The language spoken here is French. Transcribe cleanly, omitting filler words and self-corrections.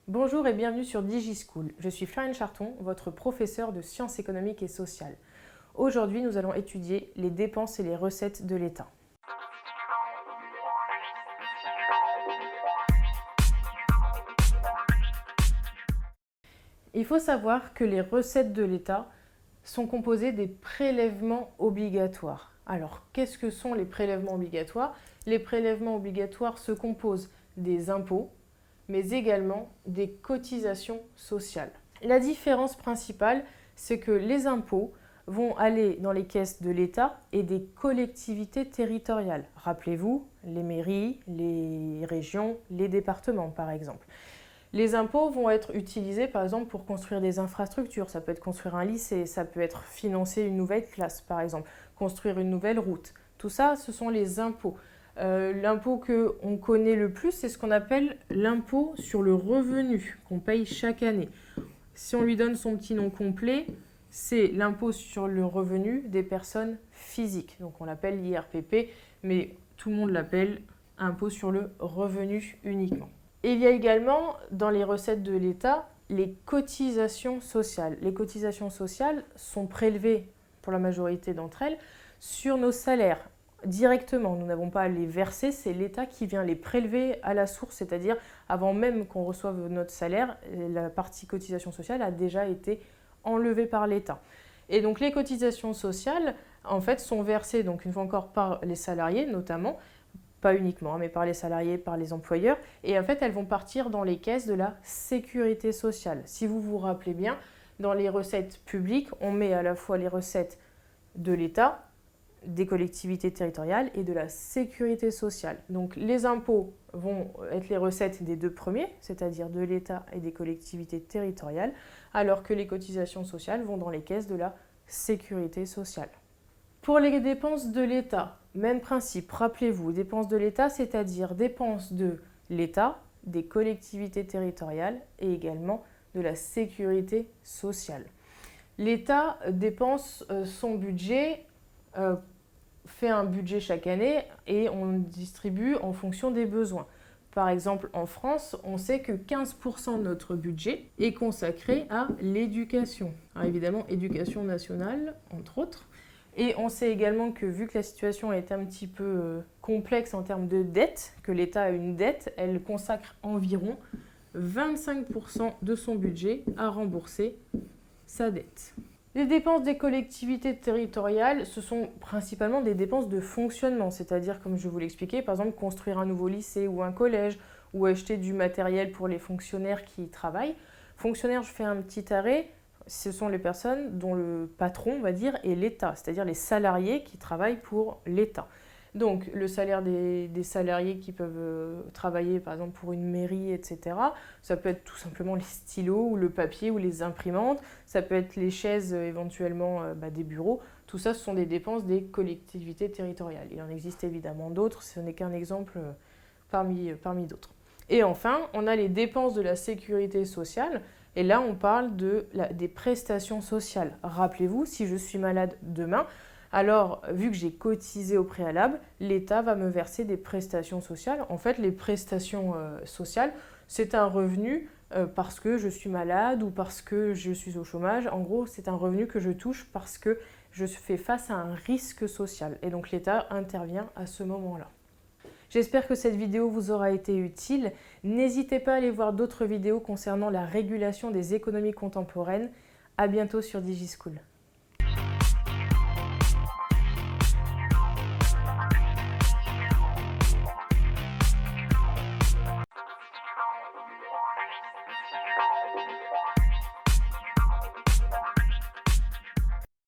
Bonjour et bienvenue sur DigiSchool. Je suis Floriane Charton, votre professeure de sciences économiques et sociales. Aujourd'hui, nous allons étudier les dépenses et les recettes de l'État. Il faut savoir que les recettes de l'État sont composées des prélèvements obligatoires. Alors, qu'est-ce que sont les prélèvements obligatoires? Les prélèvements obligatoires se composent des impôts, mais également des cotisations sociales. La différence principale, c'est que les impôts vont aller dans les caisses de l'État et des collectivités territoriales. Rappelez-vous, les mairies, les régions, les départements par exemple. Les impôts vont être utilisés par exemple pour construire des infrastructures. Ça peut être construire un lycée, ça peut être financer une nouvelle classe par exemple, construire une nouvelle route. Tout ça, ce sont les impôts. L'impôt qu'on connaît le plus, c'est ce qu'on appelle l'impôt sur le revenu qu'on paye chaque année. Si on lui donne son petit nom complet, c'est l'impôt sur le revenu des personnes physiques. Donc on l'appelle l'IRPP, mais tout le monde l'appelle impôt sur le revenu uniquement. Et il y a également dans les recettes de l'État les cotisations sociales. Les cotisations sociales sont prélevées, pour la majorité d'entre elles, sur nos salaires directement. Nous n'avons pas à les verser, c'est l'État qui vient les prélever à la source, c'est-à-dire avant même qu'on reçoive notre salaire, la partie cotisation sociale a déjà été enlevée par l'État. Et donc les cotisations sociales, en fait, sont versées, donc une fois encore, par les salariés notamment, pas uniquement, mais par les salariés, par les employeurs, et en fait, elles vont partir dans les caisses de la sécurité sociale. Si vous vous rappelez bien, dans les recettes publiques, on met à la fois les recettes de l'État, des collectivités territoriales et de la sécurité sociale. Donc les impôts vont être les recettes des deux premiers, c'est-à-dire de l'État et des collectivités territoriales, alors que les cotisations sociales vont dans les caisses de la sécurité sociale. Pour les dépenses de l'État, même principe, rappelez-vous, dépenses de l'État, c'est-à-dire dépenses de l'État, des collectivités territoriales et également de la sécurité sociale. L'État dépense son budget, fait un budget chaque année et on distribue en fonction des besoins. Par exemple, en France, on sait que 15% de notre budget est consacré à l'éducation. Alors évidemment, éducation nationale, entre autres. Et on sait également que vu que la situation est un petit peu complexe en termes de dette, que l'État a une dette, elle consacre environ 25% de son budget à rembourser sa dette. Les dépenses des collectivités territoriales, ce sont principalement des dépenses de fonctionnement, c'est-à-dire, comme je vous l'expliquais, par exemple, construire un nouveau lycée ou un collège, ou acheter du matériel pour les fonctionnaires qui y travaillent. Fonctionnaires, je fais un petit arrêt, ce sont les personnes dont le patron, on va dire, est l'État, c'est-à-dire les salariés qui travaillent pour l'État. Donc, le salaire des salariés qui peuvent travailler, par exemple, pour une mairie, etc. Ça peut être tout simplement les stylos ou le papier ou les imprimantes. Ça peut être les chaises, éventuellement, des bureaux. Tout ça, ce sont des dépenses des collectivités territoriales. Il en existe évidemment d'autres, ce n'est qu'un exemple parmi d'autres. Et enfin, on a les dépenses de la sécurité sociale. Et là, on parle des prestations sociales. Rappelez-vous, si je suis malade demain, alors, vu que j'ai cotisé au préalable, l'État va me verser des prestations sociales. En fait, les prestations sociales, c'est un revenu parce que je suis malade ou parce que je suis au chômage. En gros, c'est un revenu que je touche parce que je fais face à un risque social. Et donc, l'État intervient à ce moment-là. J'espère que cette vidéo vous aura été utile. N'hésitez pas à aller voir d'autres vidéos concernant la régulation des économies contemporaines. À bientôt sur DigiSchool.